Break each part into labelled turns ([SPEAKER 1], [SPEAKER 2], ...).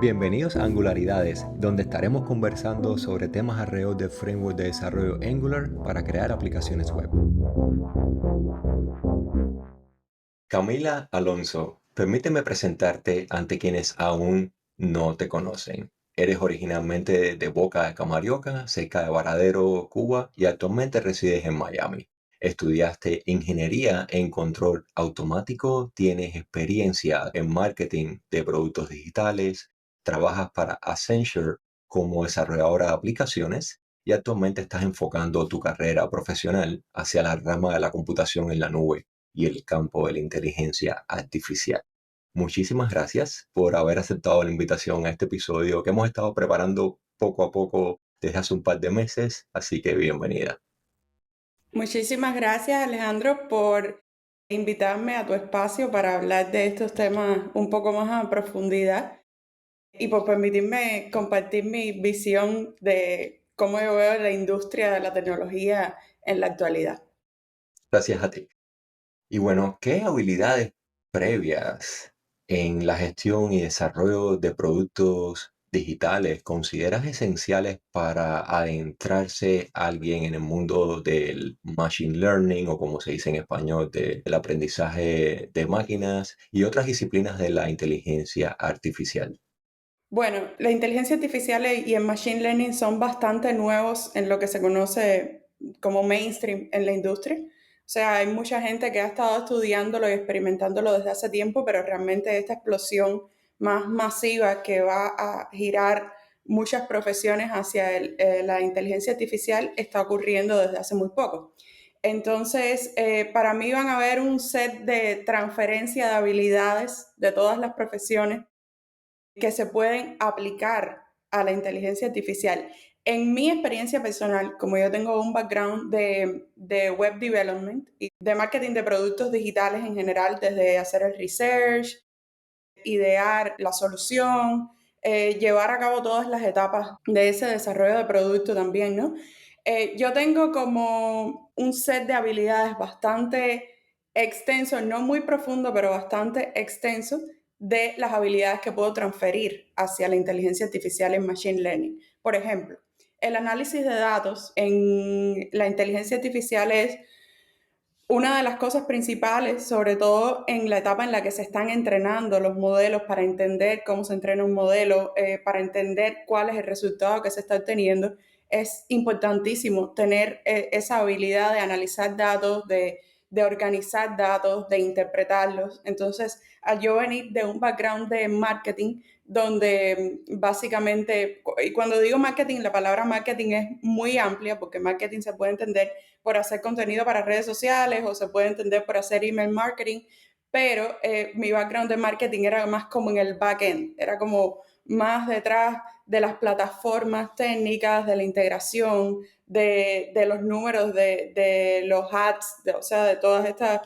[SPEAKER 1] Bienvenidos a Angularidades, donde estaremos conversando sobre temas alrededor del framework de desarrollo Angular para crear aplicaciones web. Camila Alonso, permíteme presentarte ante quienes aún no te conocen. Eres originalmente de Boca de Camarioca, cerca de Varadero, Cuba, y actualmente resides en Miami. Estudiaste ingeniería en control automático, tienes experiencia en marketing de productos digitales, trabajas para Accenture como desarrolladora de aplicaciones y actualmente estás enfocando tu carrera profesional hacia la rama de la computación en la nube y el campo de la inteligencia artificial. Muchísimas gracias por haber aceptado la invitación a este episodio que hemos estado preparando poco a poco desde hace un par de meses, así que bienvenida.
[SPEAKER 2] Muchísimas gracias, Alejandro, por invitarme a tu espacio para hablar de estos temas un poco más a profundidad y por permitirme compartir mi visión de cómo yo veo la industria de la tecnología en la actualidad.
[SPEAKER 1] Gracias a ti. Y bueno, ¿qué habilidades previas en la gestión y desarrollo de productos digitales consideras esenciales para adentrarse alguien en el mundo del machine learning o como se dice en español, del aprendizaje de máquinas y otras disciplinas de la inteligencia artificial?
[SPEAKER 2] Bueno, la inteligencia artificial y el machine learning son bastante nuevos en lo que se conoce como mainstream en la industria. O sea, hay mucha gente que ha estado estudiándolo y experimentándolo desde hace tiempo, pero realmente esta explosión más masiva que va a girar muchas profesiones hacia la inteligencia artificial está ocurriendo desde hace muy poco. Entonces, para mí van a haber un set de transferencia de habilidades de todas las profesiones que se pueden aplicar a la inteligencia artificial. En mi experiencia personal, como yo tengo un background de web development y de marketing de productos digitales en general, desde hacer el research, idear la solución, llevar a cabo todas las etapas de ese desarrollo de producto también, ¿no? Yo tengo como un set de habilidades bastante extenso, no muy profundo, pero bastante extenso, de las habilidades que puedo transferir hacia la inteligencia artificial en Machine Learning. Por ejemplo, el análisis de datos en la inteligencia artificial es una de las cosas principales, sobre todo en la etapa en la que se están entrenando los modelos para entender cómo se entrena un modelo, para entender cuál es el resultado que se está obteniendo, es importantísimo tener esa habilidad de analizar datos, de organizar datos, de interpretarlos. Entonces, al yo venir de un background de marketing, donde básicamente, y cuando digo marketing, la palabra marketing es muy amplia, porque marketing se puede entender por hacer contenido para redes sociales o se puede entender por hacer email marketing, pero mi background de marketing era más como en el back-end, era como más detrás de las plataformas técnicas, de la integración, de los números, de los ads, o sea, de todas estas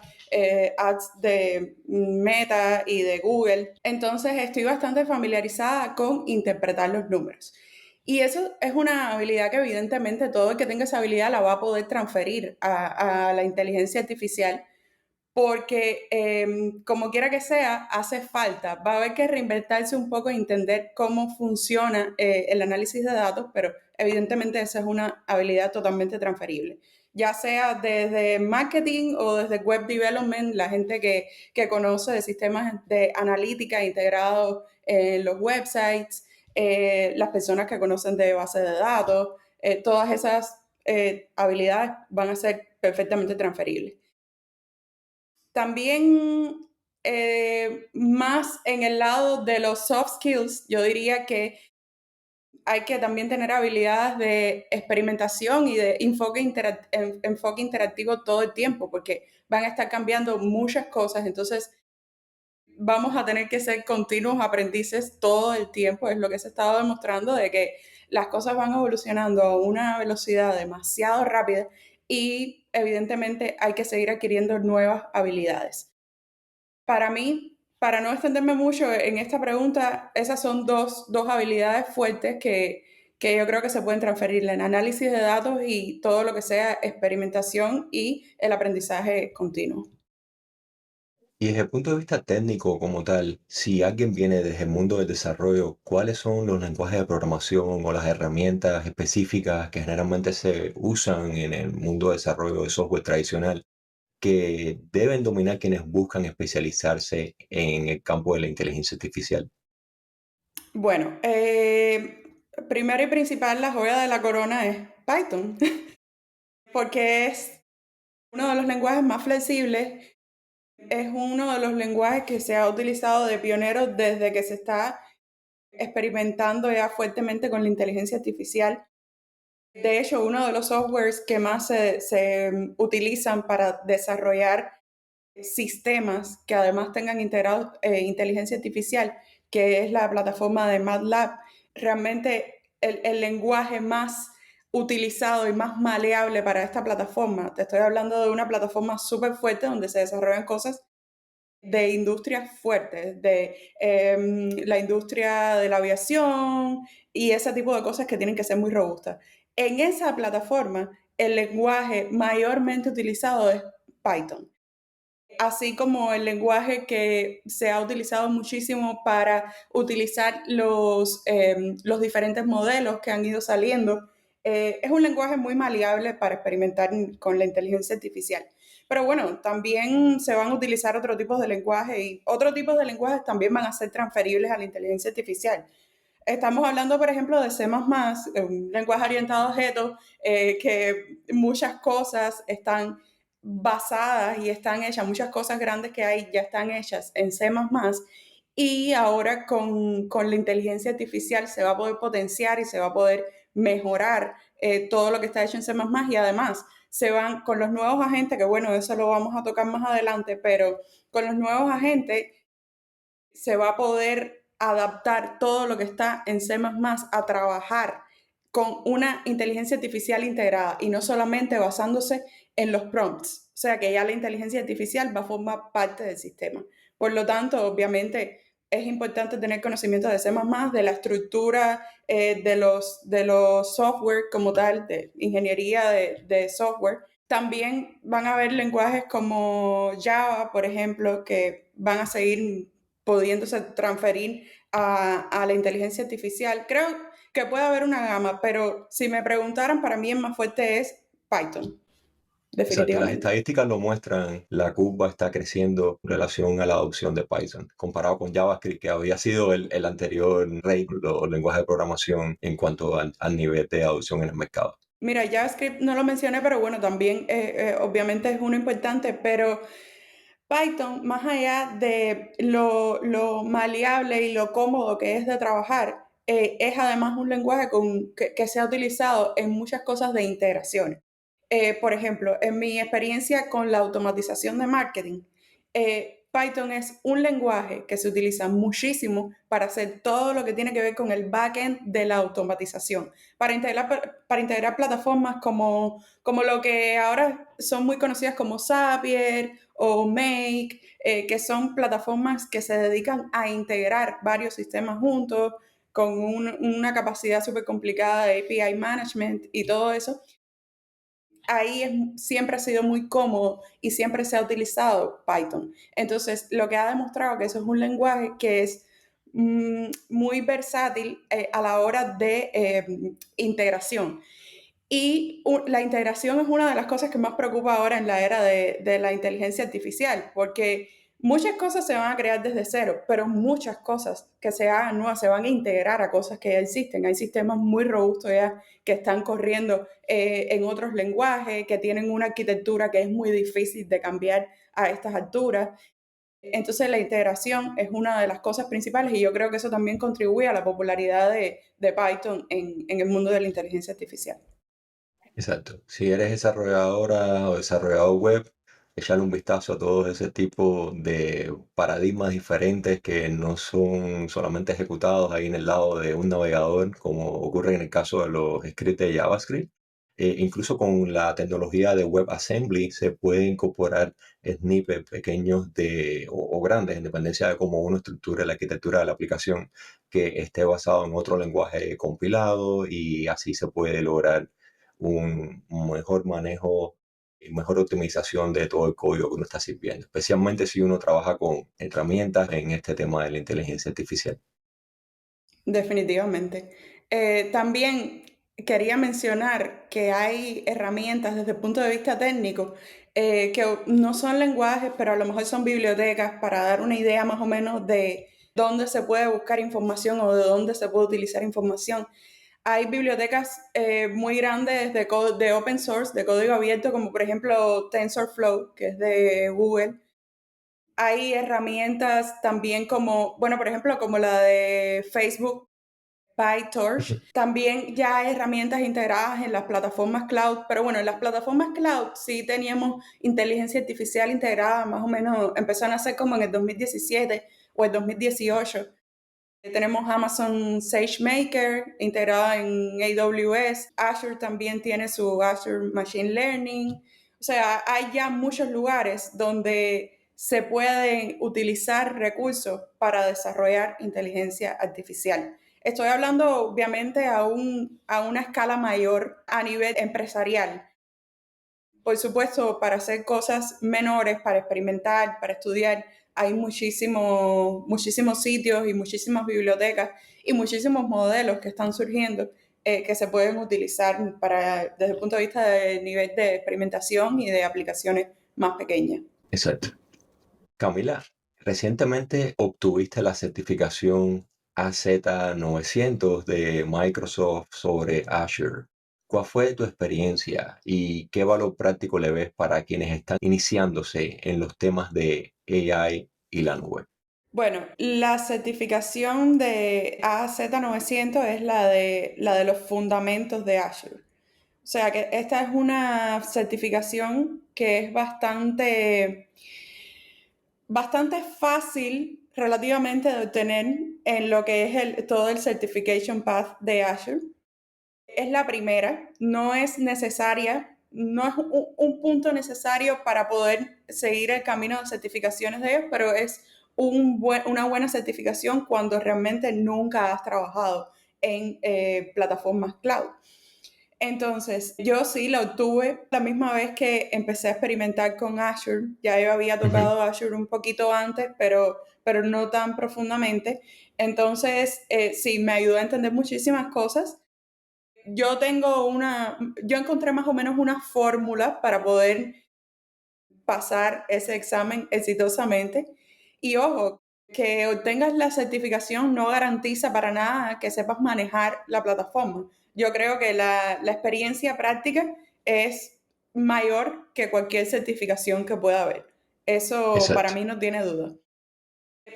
[SPEAKER 2] ads de Meta y de Google. Entonces estoy bastante familiarizada con interpretar los números. Y eso es una habilidad que evidentemente todo el que tenga esa habilidad la va a poder transferir a la inteligencia artificial porque como quiera que sea, hace falta. Va a haber que reinventarse un poco e entender cómo funciona el análisis de datos, pero evidentemente esa es una habilidad totalmente transferible. Ya sea desde marketing o desde web development, la gente que conoce de sistemas de analítica integrados en los websites, las personas que conocen de base de datos, todas esas habilidades van a ser perfectamente transferibles. También más en el lado de los soft skills, yo diría que hay que también tener habilidades de experimentación y de enfoque interactivo todo el tiempo, porque van a estar cambiando muchas cosas, entonces vamos a tener que ser continuos aprendices todo el tiempo, es lo que se ha estado demostrando de que las cosas van evolucionando a una velocidad demasiado rápida y evidentemente hay que seguir adquiriendo nuevas habilidades. Para mí, para no extenderme mucho en esta pregunta, esas son dos habilidades fuertes que yo creo que se pueden transferir, el análisis de datos y todo lo que sea experimentación y el aprendizaje continuo.
[SPEAKER 1] Y desde el punto de vista técnico como tal, si alguien viene desde el mundo del desarrollo, ¿cuáles son los lenguajes de programación o las herramientas específicas que generalmente se usan en el mundo de desarrollo de software tradicional que deben dominar quienes buscan especializarse en el campo de la inteligencia artificial?
[SPEAKER 2] Bueno, primero y principal, la joya de la corona es Python, porque es uno de los lenguajes más flexibles, es uno de los lenguajes que se ha utilizado de pionero desde que se está experimentando ya fuertemente con la inteligencia artificial. De hecho, uno de los softwares que más se utilizan para desarrollar sistemas que además tengan integrado inteligencia artificial, que es la plataforma de MATLAB, realmente el lenguaje más utilizado y más maleable para esta plataforma. Te estoy hablando de una plataforma súper fuerte donde se desarrollan cosas de industrias fuertes, de la industria de la aviación y ese tipo de cosas que tienen que ser muy robustas. En esa plataforma, el lenguaje mayormente utilizado es Python, así como el lenguaje que se ha utilizado muchísimo para utilizar los diferentes modelos que han ido saliendo. Es un lenguaje muy maleable para experimentar con la inteligencia artificial. Pero bueno, también se van a utilizar otros tipos de lenguaje y otros tipos de lenguajes también van a ser transferibles a la inteligencia artificial. Estamos hablando, por ejemplo, de C++, un lenguaje orientado a objetos, que muchas cosas están basadas y están hechas, muchas cosas grandes que hay ya están hechas en C++, y ahora con la inteligencia artificial se va a poder potenciar y se va a poder mejorar todo lo que está hecho en C++, y además se van con los nuevos agentes, que bueno, eso lo vamos a tocar más adelante, pero con los nuevos agentes se va a poder adaptar todo lo que está en C++ a trabajar con una inteligencia artificial integrada y no solamente basándose en los prompts. O sea que ya la inteligencia artificial va a formar parte del sistema. Por lo tanto, obviamente es importante tener conocimiento de C++, de la estructura de los software como tal, de ingeniería de software. También van a haber lenguajes como Java, por ejemplo, que van a seguir pudiéndose transferir a la inteligencia artificial. Creo que puede haber una gama, pero si me preguntaran, para mí el más fuerte es Python,
[SPEAKER 1] Exacto, las
[SPEAKER 2] definitivamente.
[SPEAKER 1] estadísticas lo muestran, la curva está creciendo en relación a la adopción de Python, comparado con JavaScript, que había sido el anterior rey o lenguaje de programación en cuanto al nivel de adopción en el mercado.
[SPEAKER 2] Mira, JavaScript no lo mencioné, pero bueno, también obviamente es uno importante, pero Python, más allá de lo maleable y lo cómodo que es de trabajar, es además un lenguaje que se ha utilizado en muchas cosas de integración. Por ejemplo, en mi experiencia con la automatización de marketing, Python es un lenguaje que se utiliza muchísimo para hacer todo lo que tiene que ver con el backend de la automatización, para integrar plataformas como lo que ahora son muy conocidas como Zapier o Make, que son plataformas que se dedican a integrar varios sistemas juntos con una capacidad súper complicada de API management y todo eso. Ahí siempre ha sido muy cómodo y siempre se ha utilizado Python. Entonces, lo que ha demostrado que eso es un lenguaje que es muy versátil a la hora de integración. Y la integración es una de las cosas que más preocupa ahora en la era de la inteligencia artificial, porque muchas cosas se van a crear desde cero, pero muchas cosas que se hagan nuevas se van a integrar a cosas que ya existen. Hay sistemas muy robustos ya que están corriendo en otros lenguajes, que tienen una arquitectura que es muy difícil de cambiar a estas alturas. Entonces la integración es una de las cosas principales y yo creo que eso también contribuye a la popularidad de Python en el mundo de la inteligencia artificial.
[SPEAKER 1] Exacto. Si eres desarrolladora o desarrollador web, echarle un vistazo a todo ese tipo de paradigmas diferentes que no son solamente ejecutados ahí en el lado de un navegador, como ocurre en el caso de los scripts de JavaScript. Incluso con la tecnología de WebAssembly se puede incorporar snippets pequeños o grandes, en dependencia de cómo uno estructure la arquitectura de la aplicación, que esté basado en otro lenguaje compilado y así se puede lograr un mejor manejo y mejor optimización de todo el código que uno está sirviendo, especialmente si uno trabaja con herramientas en este tema de la inteligencia artificial.
[SPEAKER 2] Definitivamente. También quería mencionar que hay herramientas desde el punto de vista técnico que no son lenguajes, pero a lo mejor son bibliotecas para dar una idea más o menos de dónde se puede buscar información o de dónde se puede utilizar información. Hay bibliotecas muy grandes de open source, de código abierto, como por ejemplo TensorFlow, que es de Google. Hay herramientas también como, bueno, por ejemplo, como la de Facebook, PyTorch.
[SPEAKER 1] Ujú.
[SPEAKER 2] También ya hay herramientas integradas en las plataformas cloud, pero bueno, en las plataformas cloud sí teníamos inteligencia artificial integrada, más o menos empezaron a hacer como en el 2017 o el 2018. Tenemos Amazon SageMaker integrada en AWS. Azure también tiene su Azure Machine Learning. O sea, hay ya muchos lugares donde se pueden utilizar recursos para desarrollar inteligencia artificial. Estoy hablando obviamente a una escala mayor a nivel empresarial. Por supuesto, para hacer cosas menores, para experimentar, para estudiar, hay muchísimos sitios y muchísimas bibliotecas y muchísimos modelos que están surgiendo que se pueden utilizar desde el punto de vista del nivel de experimentación y de aplicaciones más pequeñas.
[SPEAKER 1] Exacto. Camila, recientemente obtuviste la certificación AZ900 de Microsoft sobre Azure. ¿Cuál fue tu experiencia y qué valor práctico le ves para quienes están iniciándose en los temas de AI y la nube?
[SPEAKER 2] Bueno, la certificación de AZ900 es la de los fundamentos de Azure. O sea que esta es una certificación que es bastante fácil relativamente de obtener en lo que es todo el Certification Path de Azure. Es la primera, no es necesaria, no es un punto necesario para poder seguir el camino de certificaciones de ellos, pero es una buena certificación cuando realmente nunca has trabajado en plataformas cloud. Entonces, yo sí la obtuve la misma vez que empecé a experimentar con Azure. Ya yo había
[SPEAKER 1] Ujú.
[SPEAKER 2] tocado Azure un poquito antes, pero no tan profundamente. Entonces, sí, me ayudó a entender muchísimas cosas. Yo encontré más o menos una fórmula para poder pasar ese examen exitosamente. Y ojo, que obtengas la certificación no garantiza para nada que sepas manejar la plataforma. Yo creo que la experiencia práctica es mayor que cualquier certificación que pueda haber. Eso para
[SPEAKER 1] Exacto.
[SPEAKER 2] mí no tiene duda.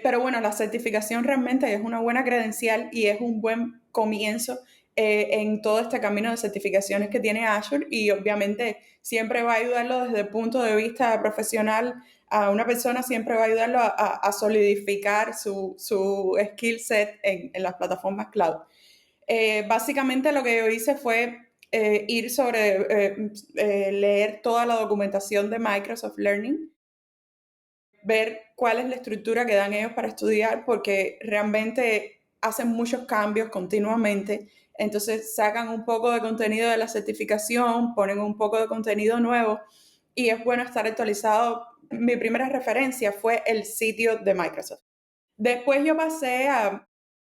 [SPEAKER 2] Pero bueno, la certificación realmente es una buena credencial y es un buen comienzo en todo este camino de certificaciones que tiene Azure y obviamente siempre va a ayudarlo desde el punto de vista profesional a una persona, siempre va a ayudarlo a solidificar su skill set en las plataformas cloud. Básicamente lo que yo hice fue ir leer toda la documentación de Microsoft Learning, ver cuál es la estructura que dan ellos para estudiar, porque realmente hacen muchos cambios continuamente. Entonces sacan un poco de contenido de la certificación, ponen un poco de contenido nuevo y es bueno estar actualizado. Mi primera referencia fue el sitio de Microsoft. Después yo pasé a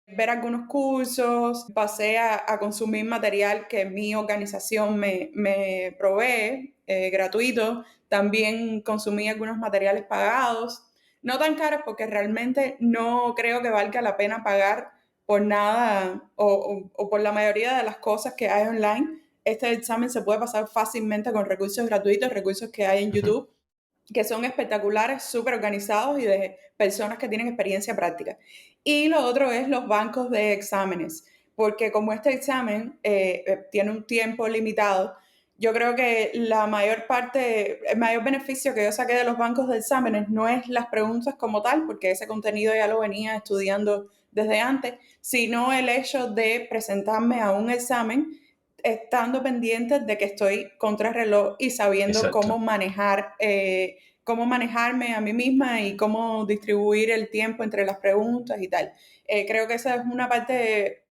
[SPEAKER 2] ver algunos cursos, pasé a consumir material que mi organización me provee, gratuito. También consumí algunos materiales pagados, no tan caros porque realmente no creo que valga la pena pagar por nada o por la mayoría de las cosas que hay online. Este examen se puede pasar fácilmente con recursos gratuitos, recursos que hay en
[SPEAKER 1] Ujú.
[SPEAKER 2] YouTube que son espectaculares, súper organizados y de personas que tienen experiencia práctica. Y lo otro es los bancos de exámenes, porque como este examen tiene un tiempo limitado, yo creo que el mayor beneficio que yo saqué de los bancos de exámenes no es las preguntas como tal, porque ese contenido ya lo venía estudiando desde antes, sino el hecho de presentarme a un examen estando pendiente de que estoy contra reloj y sabiendo
[SPEAKER 1] Exacto.
[SPEAKER 2] cómo manejarme a mí misma y cómo distribuir el tiempo entre las preguntas y tal. Creo que esa es una parte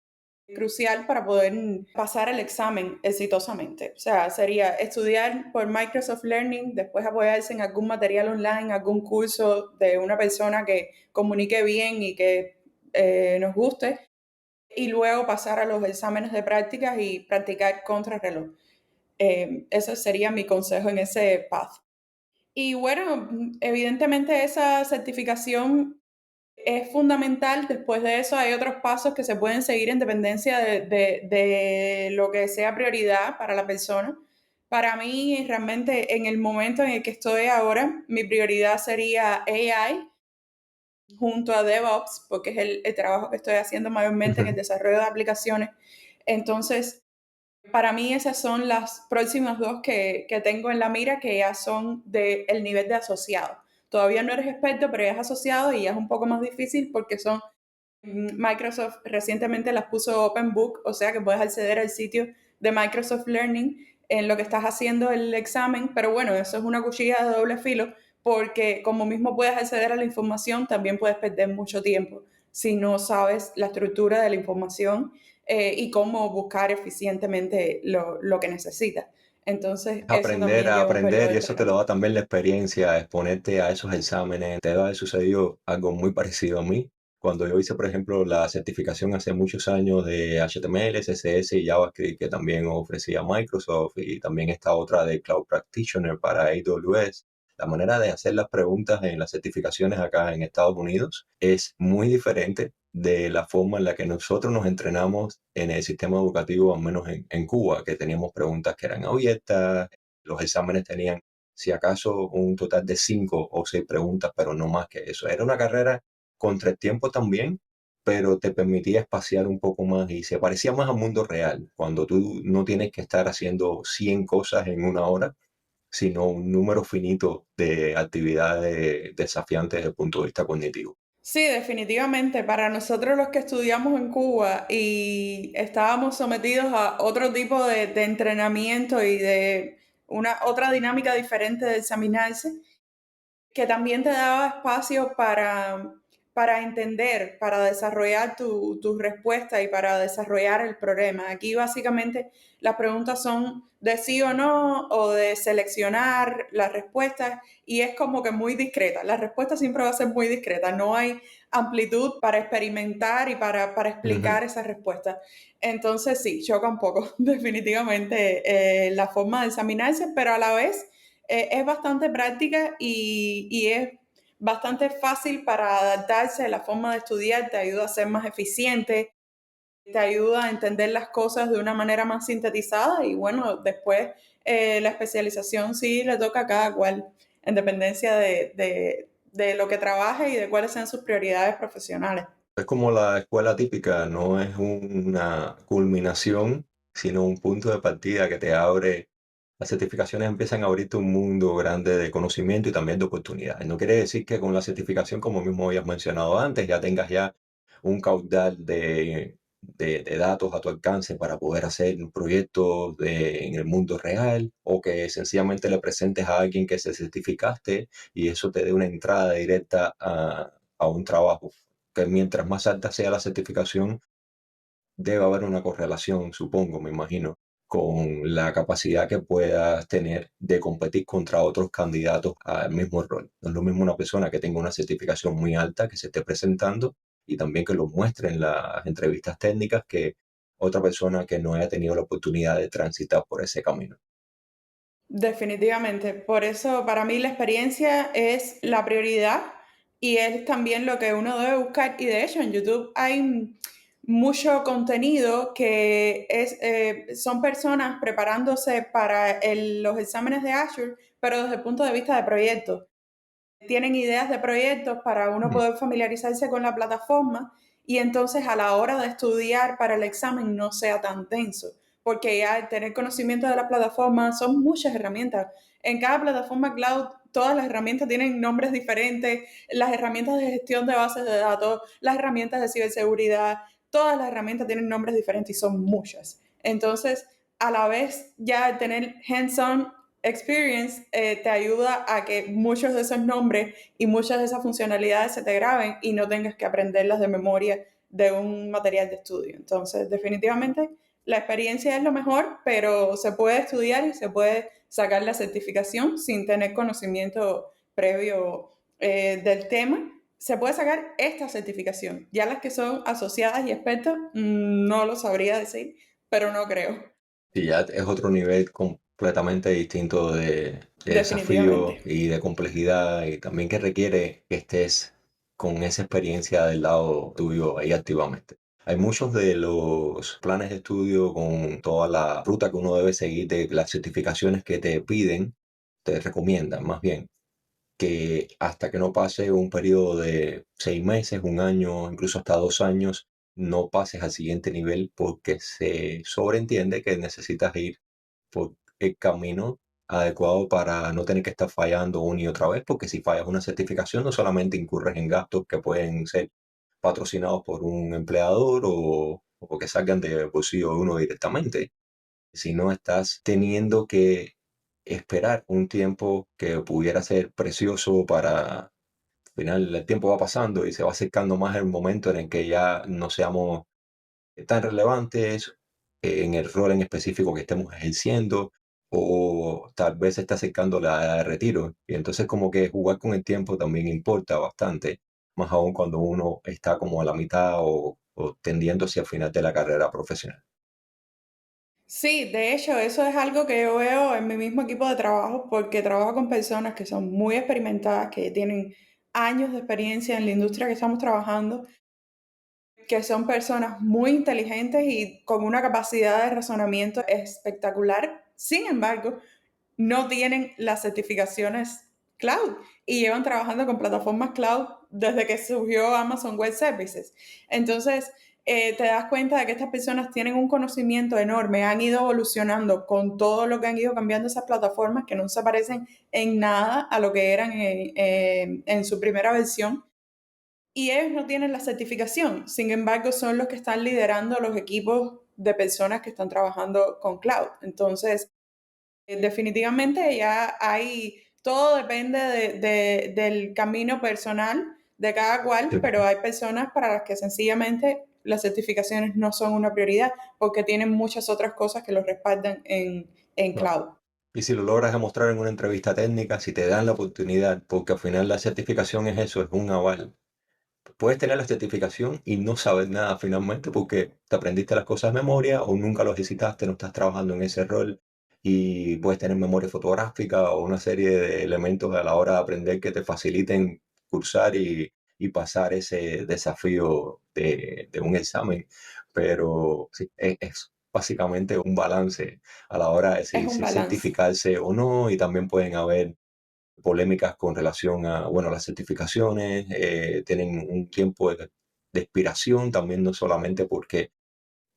[SPEAKER 2] crucial para poder pasar el examen exitosamente. O sea, sería estudiar por Microsoft Learning, después apoyarse en algún material online, algún curso de una persona que comunique bien y que nos guste, y luego pasar a los exámenes de prácticas y practicar contrarreloj. Ese sería mi consejo en ese path. Y bueno, evidentemente esa certificación es fundamental. Después de eso hay otros pasos que se pueden seguir en dependencia de lo que sea prioridad para la persona. Para mí, realmente, en el momento en el que estoy ahora, mi prioridad sería AI junto a DevOps, porque es el trabajo que estoy haciendo mayormente en el
[SPEAKER 1] Ujú.
[SPEAKER 2] desarrollo de aplicaciones. Entonces, para mí esas son las próximas dos que tengo en la mira, que ya son del nivel de asociado. Todavía no eres experto, pero ya es asociado y ya es un poco más difícil porque son Microsoft recientemente las puso Open Book, o sea que puedes acceder al sitio de Microsoft Learning en lo que estás haciendo el examen, pero bueno, eso es una cuchilla de doble filo porque como mismo puedes acceder a la información, también puedes perder mucho tiempo si no sabes la estructura de la información y cómo buscar eficientemente lo que necesitas. Entonces, eso
[SPEAKER 1] Aprender
[SPEAKER 2] también
[SPEAKER 1] a
[SPEAKER 2] lleva un
[SPEAKER 1] aprender
[SPEAKER 2] periodo
[SPEAKER 1] y
[SPEAKER 2] de
[SPEAKER 1] eso te lo
[SPEAKER 2] entrenamiento.
[SPEAKER 1] da también la experiencia, exponerte a esos exámenes. Te ha sucedido algo muy parecido a mí. Cuando yo hice, por ejemplo, la certificación hace muchos años de HTML, CSS y JavaScript que también ofrecía Microsoft y también esta otra de Cloud Practitioner para AWS. La manera de hacer las preguntas en las certificaciones acá en Estados Unidos es muy diferente de la forma en la que nosotros nos entrenamos en el sistema educativo, al menos en Cuba, que teníamos preguntas que eran abiertas, los exámenes tenían, si acaso, un total de 5 o 6 preguntas, pero no más que eso. Era una carrera con 3 tiempos también, pero te permitía espaciar un poco más y se parecía más al mundo real, cuando tú no tienes que estar haciendo 100 cosas en una hora, sino un número finito de actividades desafiantes desde el punto de vista cognitivo.
[SPEAKER 2] Sí, definitivamente. Para nosotros los que estudiamos en Cuba y estábamos sometidos a otro tipo de entrenamiento y de una otra dinámica diferente de examinarse, que también te daba espacio para entender, para desarrollar tu respuesta y para desarrollar el problema. Aquí básicamente las preguntas son de sí o no o de seleccionar las respuestas y es como que muy discreta. La respuesta siempre va a ser muy discreta, no hay amplitud para experimentar y para
[SPEAKER 1] Ujú.
[SPEAKER 2] explicar esa respuesta. Entonces sí, choca un poco definitivamente la forma de examinarse, pero a la vez es bastante práctica y es bastante fácil para adaptarse a la forma de estudiar, te ayuda a ser más eficiente, te ayuda a entender las cosas de una manera más sintetizada y bueno, después la especialización sí le toca a cada cual, en dependencia de lo que trabaje y de cuáles sean sus prioridades profesionales.
[SPEAKER 1] Es como la escuela típica, no es una culminación, sino un punto de partida que te abre. Las certificaciones empiezan a abrirte un mundo grande de conocimiento y también de oportunidades. No quiere decir que con la certificación, como mismo habías mencionado antes, ya tengas ya un caudal de datos a tu alcance para poder hacer proyectos en el mundo real o que sencillamente le presentes a alguien que se certificaste y eso te dé una entrada directa a un trabajo que mientras más alta sea la certificación, debe haber una correlación, supongo, me imagino, con la capacidad que puedas tener de competir contra otros candidatos al mismo rol. No es lo mismo una persona que tenga una certificación muy alta, que se esté presentando y también que lo muestre en las entrevistas técnicas que otra persona que no haya tenido la oportunidad de transitar por ese camino.
[SPEAKER 2] Definitivamente. Por eso para mí la experiencia es la prioridad y es también lo que uno debe buscar. Y de hecho en YouTube hay mucho contenido que son personas preparándose para los exámenes de Azure, pero desde el punto de vista de proyectos. Tienen ideas de proyectos para uno
[SPEAKER 1] Mm.
[SPEAKER 2] poder familiarizarse con la plataforma y entonces a la hora de estudiar para el examen no sea tan denso, porque ya al tener conocimiento de la plataforma son muchas herramientas. En cada plataforma cloud, todas las herramientas tienen nombres diferentes, las herramientas de gestión de bases de datos, las herramientas de ciberseguridad, todas las herramientas tienen nombres diferentes y son muchas. Entonces, a la vez ya tener hands-on experience te ayuda a que muchos de esos nombres y muchas de esas funcionalidades se te graben y no tengas que aprenderlas de memoria de un material de estudio. Entonces, definitivamente, la experiencia es lo mejor, pero se puede estudiar y se puede sacar la certificación sin tener conocimiento previo del tema. Se puede sacar esta certificación. Ya las que son asociadas y expertas, no lo sabría decir, pero no creo,
[SPEAKER 1] Y ya es otro nivel completamente distinto de desafío
[SPEAKER 2] definitivamente.
[SPEAKER 1] y de complejidad y también que requiere que estés con esa experiencia del lado tuyo ahí activamente. Hay muchos de los planes de estudio con toda la ruta que uno debe seguir de las certificaciones que te piden, te recomiendan más bien que hasta que no pase un periodo de 6 meses, un año, incluso hasta 2 años, no pases al siguiente nivel porque se sobreentiende que necesitas ir por el camino adecuado para no tener que estar fallando una y otra vez, porque si fallas una certificación no solamente incurres en gastos que pueden ser patrocinados por un empleador o que salgan de bolsillo de uno directamente, si no estás teniendo que esperar un tiempo que pudiera ser precioso para, al final el tiempo va pasando y se va acercando más el momento en el que ya no seamos tan relevantes en el rol en específico que estemos ejerciendo o tal vez se está acercando la edad de retiro y entonces como que jugar con el tiempo también importa bastante, más aún cuando uno está como a la mitad o tendiendo hacia el final de la carrera profesional.
[SPEAKER 2] Sí, de hecho, eso es algo que yo veo en mi mismo equipo de trabajo porque trabajo con personas que son muy experimentadas, que tienen años de experiencia en la industria que estamos trabajando, que son personas muy inteligentes y con una capacidad de razonamiento espectacular. Sin embargo, no tienen las certificaciones cloud y llevan trabajando con plataformas cloud desde que surgió Amazon Web Services. Entonces, te das cuenta de que estas personas tienen un conocimiento enorme, han ido evolucionando con todo lo que han ido cambiando esas plataformas que no se parecen en nada a lo que eran en su primera versión. Y ellos no tienen la certificación, sin embargo, son los que están liderando los equipos de personas que están trabajando con cloud. Entonces, definitivamente ya hay, todo depende del camino personal de cada cual, pero hay personas para las que sencillamente las certificaciones no son una prioridad porque tienen muchas otras cosas que los respaldan en
[SPEAKER 1] No.
[SPEAKER 2] cloud.
[SPEAKER 1] Y si lo logras demostrar en una entrevista técnica, si te dan la oportunidad, porque al final la certificación es eso, es un aval. Puedes tener la certificación y no saber nada finalmente porque te aprendiste las cosas de memoria o nunca lo ejercitaste, no estás trabajando en ese rol y puedes tener memoria fotográfica o una serie de elementos a la hora de aprender que te faciliten cursar y pasar ese desafío de un examen. Pero sí, es básicamente un balance a la hora de
[SPEAKER 2] Es
[SPEAKER 1] si
[SPEAKER 2] un balance.
[SPEAKER 1] certificarse o no y también pueden haber polémicas con relación a, bueno, las certificaciones, tienen un tiempo de expiración también, no solamente porque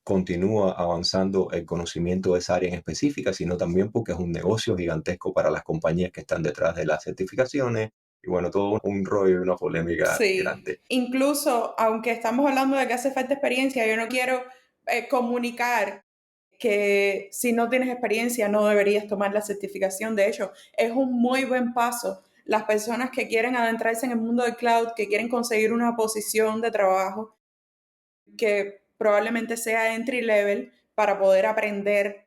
[SPEAKER 1] continúa avanzando el conocimiento de esa área en específica, sino también porque es un negocio gigantesco para las compañías que están detrás de las certificaciones. Y bueno, todo un rollo y una polémica
[SPEAKER 2] Sí,
[SPEAKER 1] grande.
[SPEAKER 2] incluso aunque estamos hablando de que hace falta experiencia, yo no quiero comunicar que si no tienes experiencia no deberías tomar la certificación. De hecho, es un muy buen paso. Las personas que quieren adentrarse en el mundo del cloud, que quieren conseguir una posición de trabajo que probablemente sea entry level para poder aprender,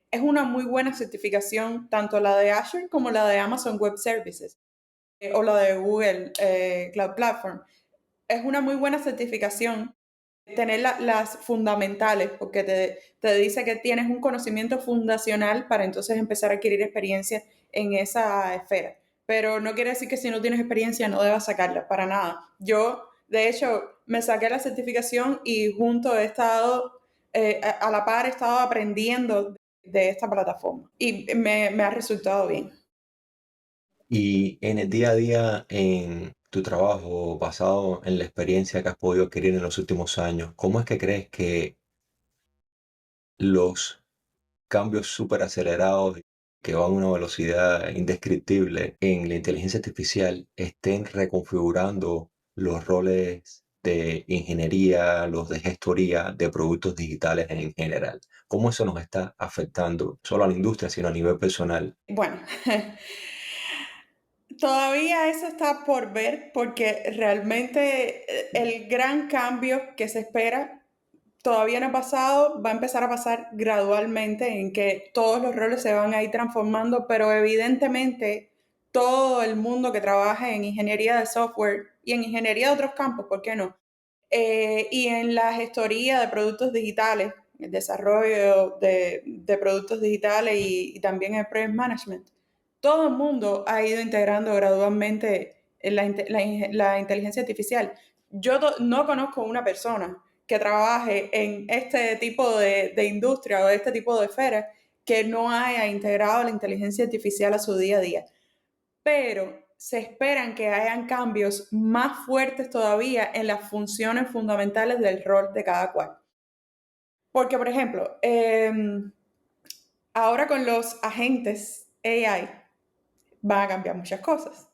[SPEAKER 2] es una muy buena certificación, tanto la de Azure como la de Amazon Web Services o la de Google Cloud Platform. Es una muy buena certificación tener las fundamentales, porque te dice que tienes un conocimiento fundacional para entonces empezar a adquirir experiencia en esa esfera. Pero no quiere decir que si no tienes experiencia no debas sacarla, para nada. Yo, de hecho, me saqué la certificación y junto he estado, a la par he estado aprendiendo de esta plataforma y me ha resultado bien.
[SPEAKER 1] Y en el día a día, en tu trabajo, basado en la experiencia que has podido adquirir en los últimos años, ¿cómo es que crees que los cambios súper acelerados que van a una velocidad indescriptible en la inteligencia artificial estén reconfigurando los roles de ingeniería, los de gestoría de productos digitales en general? ¿Cómo eso nos está afectando, solo a la industria, sino a nivel personal?
[SPEAKER 2] Bueno, Todavía eso está por ver porque realmente el gran cambio que se espera todavía no ha pasado, va a empezar a pasar gradualmente en que todos los roles se van a ir transformando, pero evidentemente todo el mundo que trabaja en ingeniería de software y en ingeniería de otros campos, ¿por qué no? Y en la gestoría de productos digitales, el desarrollo de productos digitales y también el project management. Todo el mundo ha ido integrando gradualmente la inteligencia artificial. Yo no conozco una persona que trabaje en este tipo de industria o de este tipo de esfera que no haya integrado la inteligencia artificial a su día a día, pero se esperan que hayan cambios más fuertes todavía en las funciones fundamentales del rol de cada cual. Porque, por ejemplo, ahora con los agentes AI van a cambiar muchas cosas.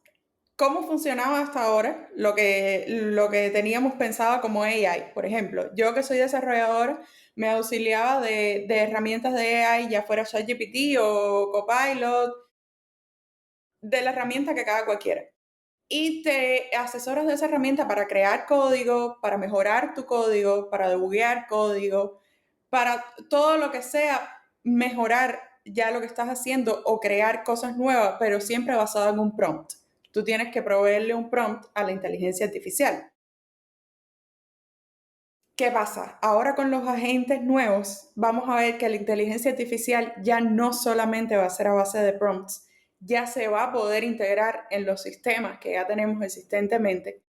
[SPEAKER 2] ¿Cómo funcionaba hasta ahora lo que teníamos pensado como AI? Por ejemplo, yo que soy desarrolladora, me auxiliaba de herramientas de AI, ya fuera ChatGPT o Copilot, de la herramienta que cada cualquiera. Y te asesoras de esa herramienta para crear código, para mejorar tu código, para debuguear código, para todo lo que sea mejorar ya lo que estás haciendo o crear cosas nuevas, pero siempre basado en un prompt. Tú tienes que proveerle un prompt a la inteligencia artificial. ¿Qué pasa? Ahora con los agentes nuevos, vamos a ver que la inteligencia artificial ya no solamente va a ser a base de prompts, ya se va a poder integrar en los sistemas que ya tenemos existentemente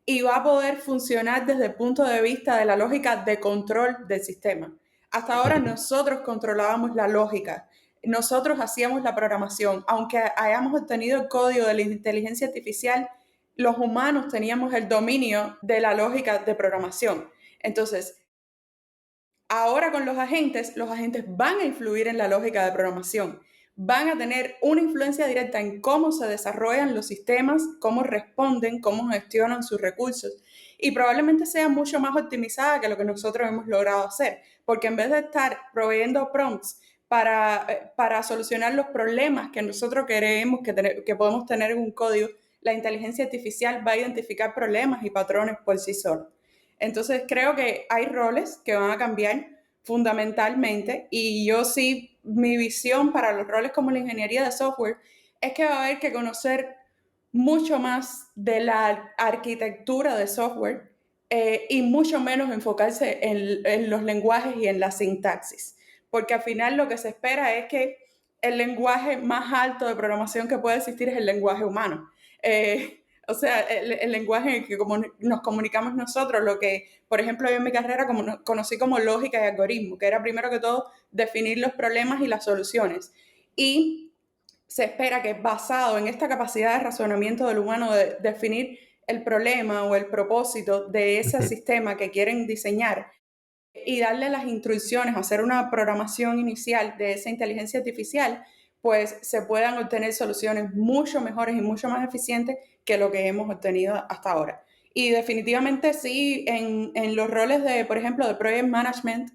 [SPEAKER 2] y va a poder funcionar desde el punto de vista de la lógica de control del sistema. Hasta ahora nosotros controlábamos la lógica, nosotros hacíamos la programación, aunque hayamos obtenido el código de la inteligencia artificial, los humanos teníamos el dominio de la lógica de programación. Entonces, ahora con los agentes van a influir en la lógica de programación, van a tener una influencia directa en cómo se desarrollan los sistemas, cómo responden, cómo gestionan sus recursos y probablemente sea mucho más optimizada que lo que nosotros hemos logrado hacer, porque en vez de estar proveyendo prompts para solucionar los problemas que nosotros queremos que podemos tener en un código, la inteligencia artificial va a identificar problemas y patrones por sí sola. Entonces creo que hay roles que van a cambiar fundamentalmente y yo sí, mi visión para los roles como la ingeniería de software es que va a haber que conocer mucho más de la arquitectura de software y mucho menos enfocarse en los lenguajes y en la sintaxis, porque al final lo que se espera es que el lenguaje más alto de programación que puede existir es el lenguaje humano. O sea, el lenguaje en el que como nos comunicamos nosotros, lo que, por ejemplo, yo en mi carrera conocí como lógica y algoritmo, que era primero que todo definir los problemas y las soluciones. Y se espera que basado en esta capacidad de razonamiento del humano de definir el problema o el propósito de ese sistema que quieren diseñar y darle las instrucciones, hacer una programación inicial de esa inteligencia artificial, pues se puedan obtener soluciones mucho mejores y mucho más eficientes que lo que hemos obtenido hasta ahora. Y definitivamente sí, en los roles de, por ejemplo, de project management,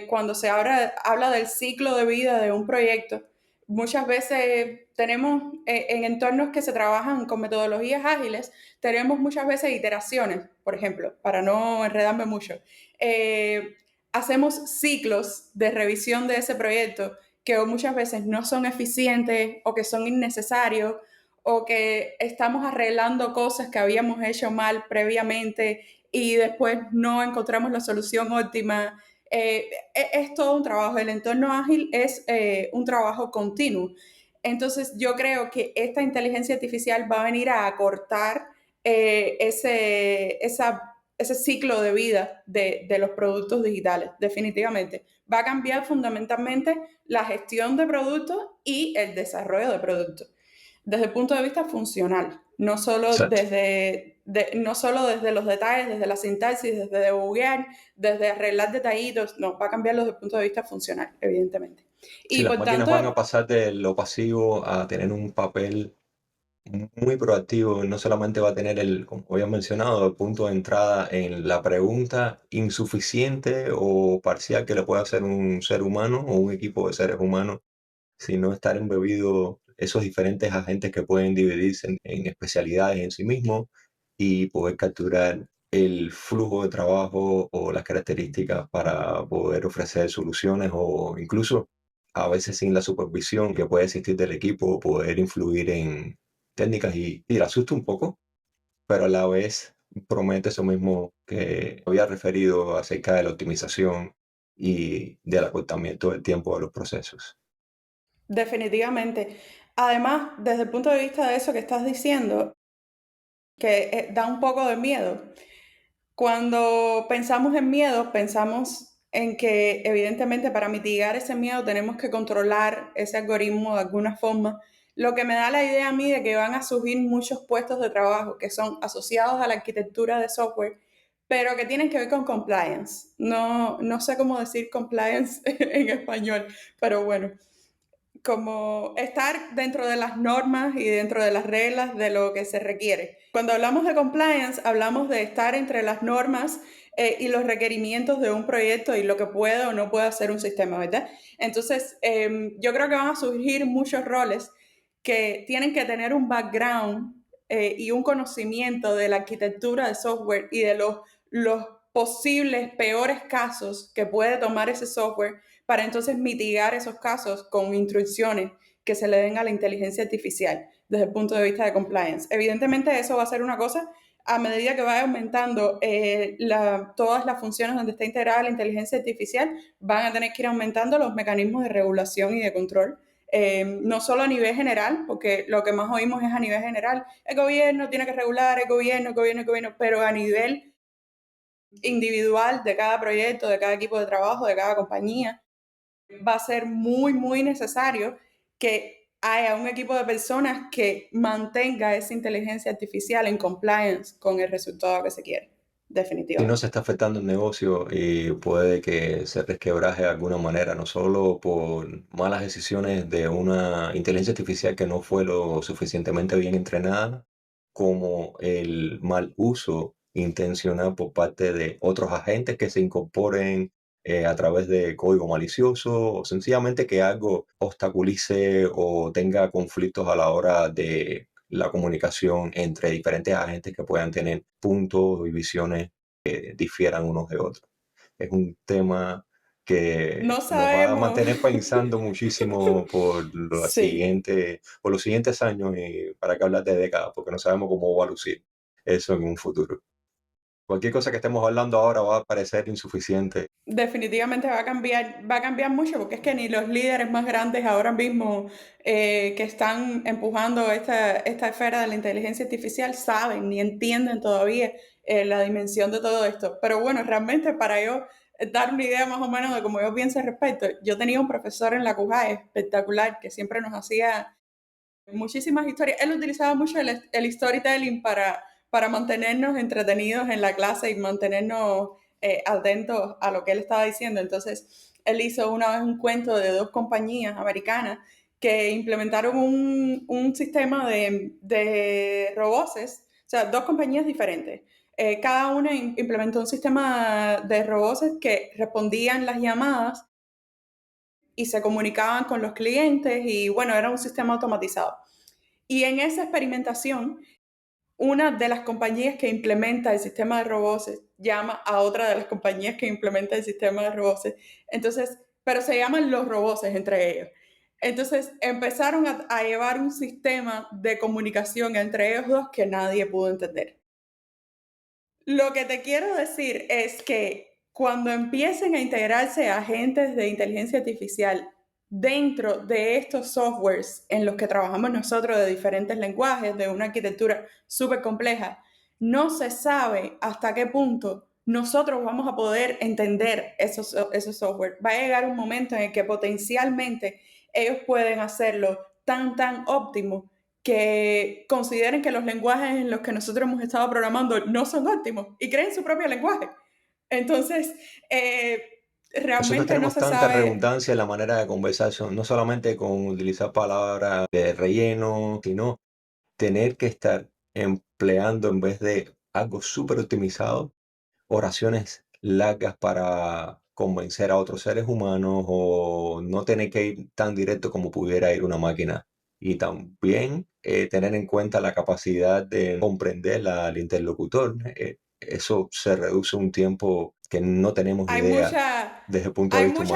[SPEAKER 2] cuando se habla del ciclo de vida de un proyecto, muchas veces tenemos en entornos que se trabajan con metodologías ágiles, tenemos muchas veces iteraciones, por ejemplo, para no enredarme mucho. Eh, Hacemos ciclos de revisión de ese proyecto que muchas veces no son eficientes o que son innecesarios o que estamos arreglando cosas que habíamos hecho mal previamente y después no encontramos la solución óptima. Es todo un trabajo. El entorno ágil es un trabajo continuo. Entonces yo creo que esta inteligencia artificial va a venir a acortar ese ciclo de vida de los productos digitales, definitivamente. Va a cambiar fundamentalmente la gestión de productos y el desarrollo de productos desde el punto de vista funcional,
[SPEAKER 1] Exacto.
[SPEAKER 2] no solo desde los detalles, desde la sintaxis, desde debuguear, desde arreglar detallitos, no, va a cambiarlo desde el punto de vista funcional, evidentemente.
[SPEAKER 1] Si
[SPEAKER 2] Y
[SPEAKER 1] las
[SPEAKER 2] por
[SPEAKER 1] máquinas
[SPEAKER 2] tanto,
[SPEAKER 1] van a pasar de lo pasivo a tener un papel muy proactivo, no solamente va a tener el, como había mencionado, el punto de entrada en la pregunta insuficiente o parcial que le puede hacer un ser humano o un equipo de seres humanos, sino estar embebido esos diferentes agentes que pueden dividirse en especialidades en sí mismos y poder capturar el flujo de trabajo o las características para poder ofrecer soluciones o incluso a veces sin la supervisión que puede existir del equipo, poder influir en técnicas y asusta un poco, pero a la vez promete eso mismo que había referido acerca de la optimización y del acortamiento del tiempo de los procesos.
[SPEAKER 2] Definitivamente. Además, desde el punto de vista de eso que estás diciendo, que da un poco de miedo. Cuando pensamos en miedo, pensamos en que evidentemente para mitigar ese miedo tenemos que controlar ese algoritmo de alguna forma, lo que me da la idea a mí de que van a surgir muchos puestos de trabajo que son asociados a la arquitectura de software, pero que tienen que ver con compliance. No, no sé cómo decir compliance en español, pero bueno, como estar dentro de las normas y dentro de las reglas de lo que se requiere. Cuando hablamos de compliance, hablamos de estar entre las normas y los requerimientos de un proyecto y lo que puede o no puede hacer un sistema, ¿verdad? Entonces, yo creo que van a surgir muchos roles que tienen que tener un background y un conocimiento de la arquitectura de software y de los posibles peores casos que puede tomar ese software para entonces mitigar esos casos con instrucciones que se le den a la inteligencia artificial desde el punto de vista de compliance. Evidentemente eso va a ser una cosa a medida que vaya aumentando todas las funciones donde está integrada la inteligencia artificial, van a tener que ir aumentando los mecanismos de regulación y de control. No solo a nivel general, porque lo que más oímos es a nivel general, el gobierno tiene que regular, el gobierno, pero a nivel individual de cada proyecto, de cada equipo de trabajo, de cada compañía, va a ser muy, muy necesario que haya un equipo de personas que mantenga esa inteligencia artificial en compliance con el resultado que se quiere,
[SPEAKER 1] Si no se
[SPEAKER 2] definitivamente.
[SPEAKER 1] está afectando el negocio y puede que se resquebraje de alguna manera, no solo por malas decisiones de una inteligencia artificial que no fue lo suficientemente bien entrenada, como el mal uso intencional por parte de otros agentes que se incorporen a través de código malicioso o sencillamente que algo obstaculice o tenga conflictos a la hora de la comunicación entre diferentes agentes que puedan tener puntos y visiones difieran unos de otros. Es un tema
[SPEAKER 2] No
[SPEAKER 1] que nos va a
[SPEAKER 2] sabemos.
[SPEAKER 1] mantener pensando muchísimo
[SPEAKER 2] Sí,
[SPEAKER 1] por los siguientes años y para que hablar de décadas, porque no sabemos cómo va a lucir eso en un futuro. Cualquier cosa que estemos hablando ahora va a parecer insuficiente.
[SPEAKER 2] definitivamente va a cambiar mucho, porque es que ni los líderes más grandes ahora mismo que están empujando esta esfera de la inteligencia artificial saben ni entienden todavía la dimensión de todo esto. Pero bueno, realmente para yo dar una idea más o menos de cómo yo pienso al respecto, yo tenía un profesor en la CUJAE espectacular que siempre nos hacía muchísimas historias. Él utilizaba mucho el storytelling para mantenernos entretenidos en la clase y mantenernos atentos a lo que él estaba diciendo. Entonces, él hizo una vez un cuento de dos compañías americanas que implementaron un sistema de roboces, o sea, dos compañías diferentes. Cada una implementó un sistema de roboces que respondían las llamadas y se comunicaban con los clientes y bueno, era un sistema automatizado. Y en esa experimentación, una de las compañías que implementa el sistema de robots llama a otra de las compañías que implementa el sistema de robots. Entonces, pero se llaman los robots entre ellos. Entonces empezaron a llevar un sistema de comunicación entre ellos dos que nadie pudo entender. Lo que te quiero decir es que cuando empiecen a integrarse agentes de inteligencia artificial dentro de estos softwares en los que trabajamos nosotros de diferentes lenguajes, de una arquitectura súper compleja, no se sabe hasta qué punto nosotros vamos a poder entender esos software. Va a llegar un momento en el que potencialmente ellos pueden hacerlo tan óptimo que consideren que los lenguajes en los que nosotros hemos estado programando no son óptimos y creen su propio lenguaje. Entonces,
[SPEAKER 1] Nosotros
[SPEAKER 2] realmente no
[SPEAKER 1] tenemos
[SPEAKER 2] se
[SPEAKER 1] tanta
[SPEAKER 2] sabe.
[SPEAKER 1] redundancia en la manera de conversación, no solamente con utilizar palabras de relleno, sino tener que estar empleando en vez de algo súper optimizado oraciones largas para convencer a otros seres humanos o no tener que ir tan directo como pudiera ir una máquina. y también tener en cuenta la capacidad de comprender al interlocutor. Eso se reduce un tiempo que no tenemos
[SPEAKER 2] Hay
[SPEAKER 1] idea
[SPEAKER 2] mucha,
[SPEAKER 1] desde el punto de vista humano.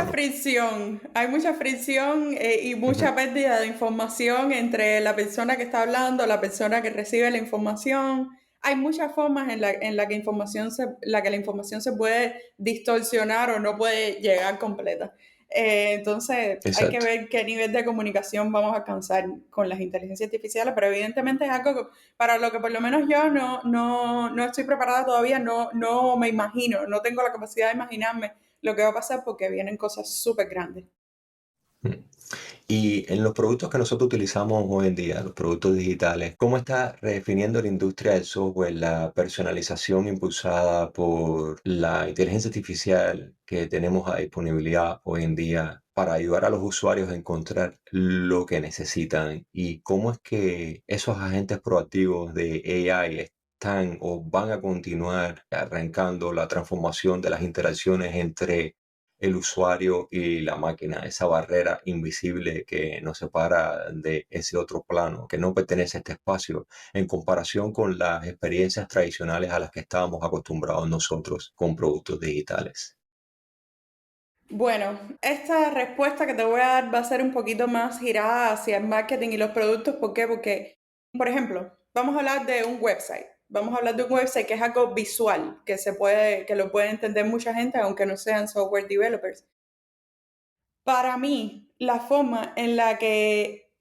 [SPEAKER 2] hay mucha fricción y
[SPEAKER 1] Ujú.
[SPEAKER 2] mucha pérdida de información entre la persona que está hablando, la persona que recibe la información. Hay muchas formas la que la información se puede distorsionar o no puede llegar completa. Entonces, hay que
[SPEAKER 1] Exacto.
[SPEAKER 2] ver qué nivel de comunicación vamos a alcanzar con las inteligencias artificiales, pero evidentemente es algo para lo que por lo menos yo no estoy preparada todavía, no me imagino, no tengo la capacidad de imaginarme lo que va a pasar porque vienen cosas súper grandes.
[SPEAKER 1] Mm. Y en los productos que nosotros utilizamos hoy en día, los productos digitales, ¿cómo está redefiniendo la industria del software la personalización impulsada por la inteligencia artificial que tenemos a disponibilidad hoy en día para ayudar a los usuarios a encontrar lo que necesitan? ¿Y cómo es que esos agentes proactivos de AI están o van a continuar arrancando la transformación de las interacciones entre el usuario y la máquina, esa barrera invisible que nos separa de ese otro plano, que no pertenece a este espacio, en comparación con las experiencias tradicionales a las que estábamos acostumbrados nosotros con productos digitales?
[SPEAKER 2] Bueno, esta respuesta que te voy a dar va a ser un poquito más girada hacia el marketing y los productos. ¿Por qué? Porque, por ejemplo, vamos a hablar de un website. Vamos a hablar de un website que es algo visual, que lo puede entender mucha gente, aunque no sean software developers. Para mí, la forma en la que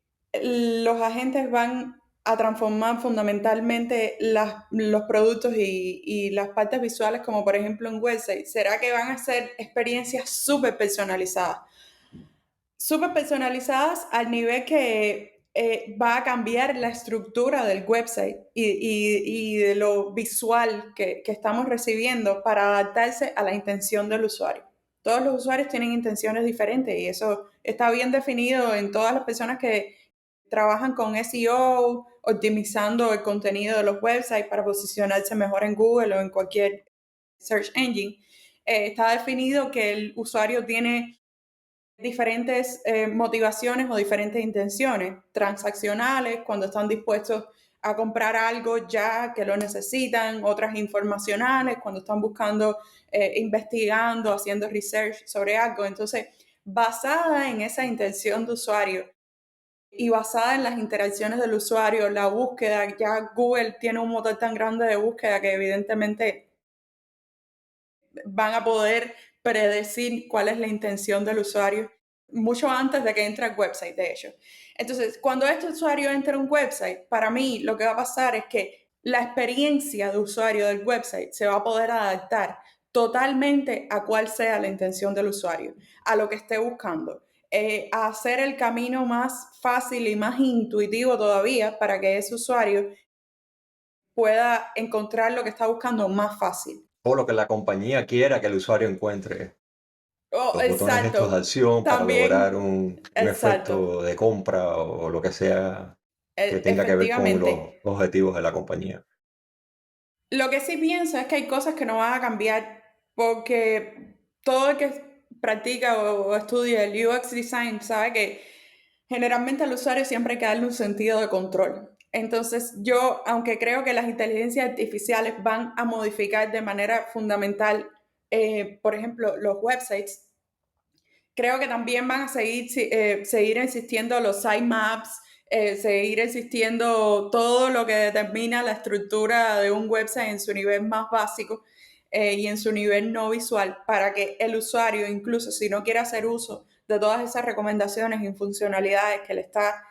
[SPEAKER 2] los agentes van a transformar fundamentalmente los productos y las partes visuales, como por ejemplo un website, será que van a ser experiencias súper personalizadas al nivel que va a cambiar la estructura del website y de lo visual que estamos recibiendo para adaptarse a la intención del usuario. Todos los usuarios tienen intenciones diferentes y eso está bien definido en todas las personas que trabajan con SEO, optimizando el contenido de los websites para posicionarse mejor en Google o en cualquier search engine. Está definido que el usuario tiene diferentes motivaciones o diferentes intenciones transaccionales, cuando están dispuestos a comprar algo ya que lo necesitan, otras informacionales, cuando están buscando, investigando, haciendo research sobre algo. Entonces, basada en esa intención de usuario y basada en las interacciones del usuario, la búsqueda, ya Google tiene un motor tan grande de búsqueda que evidentemente van a poder predecir cuál es la intención del usuario mucho antes de que entre al website, de hecho. Entonces, cuando este usuario entra a un website, para mí lo que va a pasar es que la experiencia de usuario del website se va a poder adaptar totalmente a cuál sea la intención del usuario, a lo que esté buscando, a hacer el camino más fácil y más intuitivo todavía para que ese usuario pueda encontrar lo que está buscando más fácil.
[SPEAKER 1] O lo que la compañía quiera que el usuario encuentre,
[SPEAKER 2] Oh,
[SPEAKER 1] los botones estos de
[SPEAKER 2] exacto.
[SPEAKER 1] acción para lograr
[SPEAKER 2] También,
[SPEAKER 1] un
[SPEAKER 2] exacto.
[SPEAKER 1] efecto de compra o lo que sea que tenga que ver con
[SPEAKER 2] Efectivamente.
[SPEAKER 1] los objetivos de la compañía.
[SPEAKER 2] Lo que sí pienso es que hay cosas que no van a cambiar porque todo el que practica o estudia el UX design sabe que generalmente al usuario siempre hay que darle un sentido de control. Entonces, yo, aunque creo que las inteligencias artificiales van a modificar de manera fundamental, por ejemplo, los websites, creo que también van a seguir existiendo los sitemaps, seguir existiendo todo lo que determina la estructura de un website en su nivel más básico y en su nivel no visual, para que el usuario, incluso si no quiere hacer uso de todas esas recomendaciones y funcionalidades que le está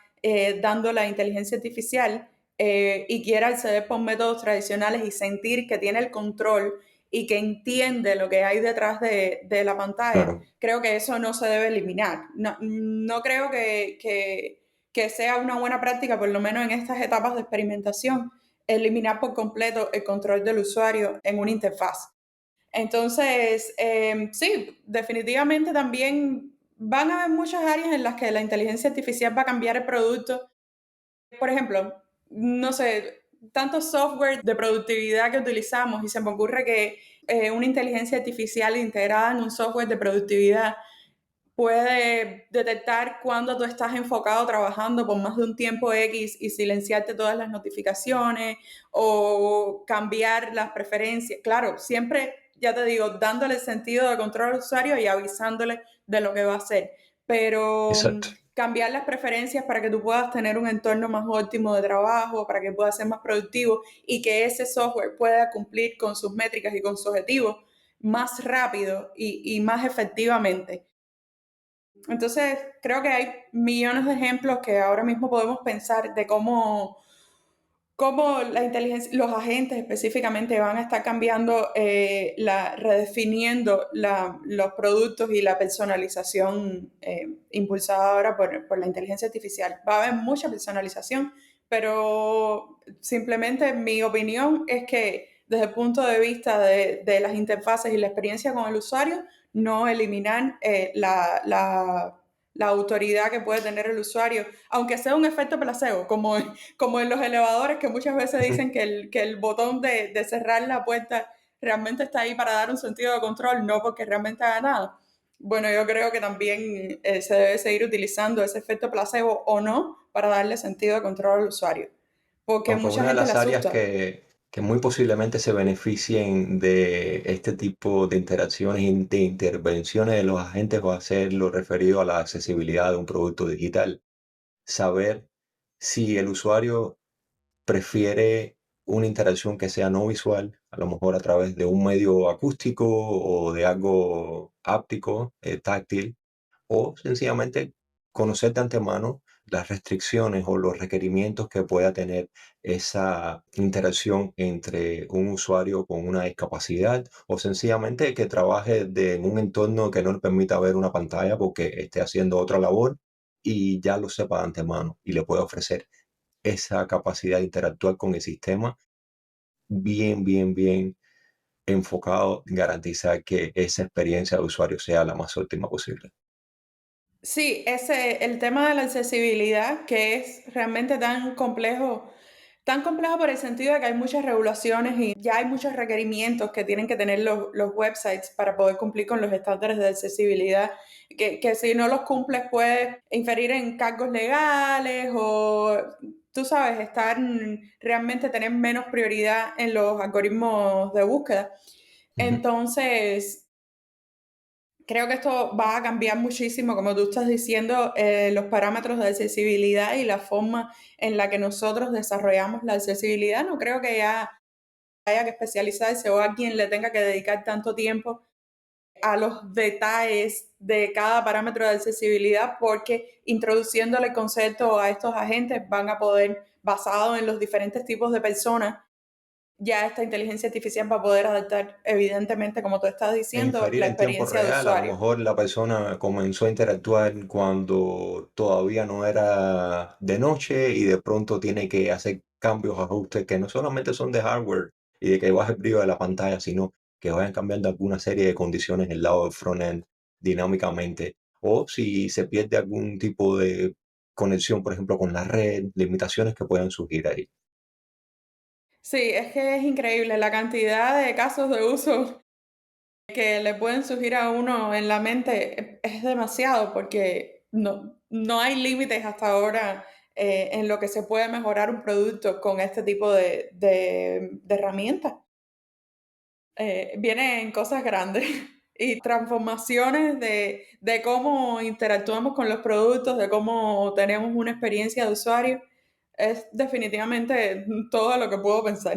[SPEAKER 2] dando la inteligencia artificial y quiera acceder por métodos tradicionales y sentir que tiene el control y que entiende lo que hay detrás de la pantalla,
[SPEAKER 1] Claro.
[SPEAKER 2] creo que eso no se debe eliminar. No creo que sea una buena práctica, por lo menos en estas etapas de experimentación, eliminar por completo el control del usuario en una interfaz. Entonces, sí, definitivamente también van a haber muchas áreas en las que la inteligencia artificial va a cambiar el producto. Por ejemplo, no sé, tanto software de productividad que utilizamos y se me ocurre que una inteligencia artificial integrada en un software de productividad puede detectar cuando tú estás enfocado trabajando por más de un tiempo X y silenciarte todas las notificaciones o cambiar las preferencias. Claro, siempre, ya te digo, dándole el sentido de control al usuario y avisándole de lo que va a hacer. Pero
[SPEAKER 1] Exacto.
[SPEAKER 2] cambiar las preferencias para que tú puedas tener un entorno más óptimo de trabajo, para que puedas ser más productivo y que ese software pueda cumplir con sus métricas y con sus objetivos más rápido y más efectivamente. Entonces, creo que hay millones de ejemplos que ahora mismo podemos pensar de cómo la inteligencia, los agentes específicamente van a estar cambiando, redefiniendo los productos y la personalización impulsada ahora por la inteligencia artificial. Va a haber mucha personalización, pero simplemente mi opinión es que desde el punto de vista de las interfaces y la experiencia con el usuario, no eliminar la autoridad que puede tener el usuario, aunque sea un efecto placebo, como en los elevadores, que muchas veces dicen que el botón de cerrar la puerta realmente está ahí para dar un sentido de control, no porque realmente haga nada. Bueno, yo creo que también se debe seguir utilizando ese efecto placebo o no para darle sentido de control al usuario, porque
[SPEAKER 1] Aunque
[SPEAKER 2] mucha
[SPEAKER 1] una de
[SPEAKER 2] gente le
[SPEAKER 1] las áreas
[SPEAKER 2] asusta.
[SPEAKER 1] que muy posiblemente se beneficien de este tipo de interacciones y de intervenciones de los agentes va a ser lo referido a la accesibilidad de un producto digital. Saber si el usuario prefiere una interacción que sea no visual, a lo mejor a través de un medio acústico o de algo áptico, táctil, o sencillamente conocer de antemano las restricciones o los requerimientos que pueda tener esa interacción entre un usuario con una discapacidad o sencillamente que trabaje en un entorno que no le permita ver una pantalla porque esté haciendo otra labor y ya lo sepa de antemano y le pueda ofrecer esa capacidad de interactuar con el sistema bien enfocado en garantizar que esa experiencia de usuario sea la más óptima posible.
[SPEAKER 2] Sí, el tema de la accesibilidad, que es realmente tan complejo por el sentido de que hay muchas regulaciones y ya hay muchos requerimientos que tienen que tener los websites para poder cumplir con los estándares de accesibilidad, que si no los cumples puede inferir en cargos legales o, tú sabes, realmente tener menos prioridad en los algoritmos de búsqueda.
[SPEAKER 1] Ujú.
[SPEAKER 2] Entonces, creo que esto va a cambiar muchísimo, como tú estás diciendo, los parámetros de accesibilidad y la forma en la que nosotros desarrollamos la accesibilidad. No creo que ya haya que especializarse o alguien le tenga que dedicar tanto tiempo a los detalles de cada parámetro de accesibilidad, porque introduciéndole el concepto a estos agentes van a poder, basado en los diferentes tipos de personas, ya esta inteligencia artificial va a poder adaptar, evidentemente, como tú estás
[SPEAKER 1] E
[SPEAKER 2] diciendo,
[SPEAKER 1] inferir
[SPEAKER 2] la
[SPEAKER 1] en tiempo
[SPEAKER 2] experiencia de
[SPEAKER 1] real, a lo
[SPEAKER 2] usuario.
[SPEAKER 1] mejor la persona comenzó a interactuar cuando todavía no era de noche y de pronto tiene que hacer cambios, ajustes que no solamente son de hardware y de que baje el brillo de la pantalla, sino que vayan cambiando alguna serie de condiciones en el lado del frontend dinámicamente. O si se pierde algún tipo de conexión, por ejemplo, con la red, limitaciones que puedan surgir ahí.
[SPEAKER 2] Sí, es que es increíble la cantidad de casos de uso que le pueden surgir a uno en la mente, es demasiado porque no hay límites hasta ahora en lo que se puede mejorar un producto con este tipo de herramientas. Vienen cosas grandes y transformaciones de cómo interactuamos con los productos, de cómo tenemos una experiencia de usuario. Es definitivamente todo lo que puedo pensar.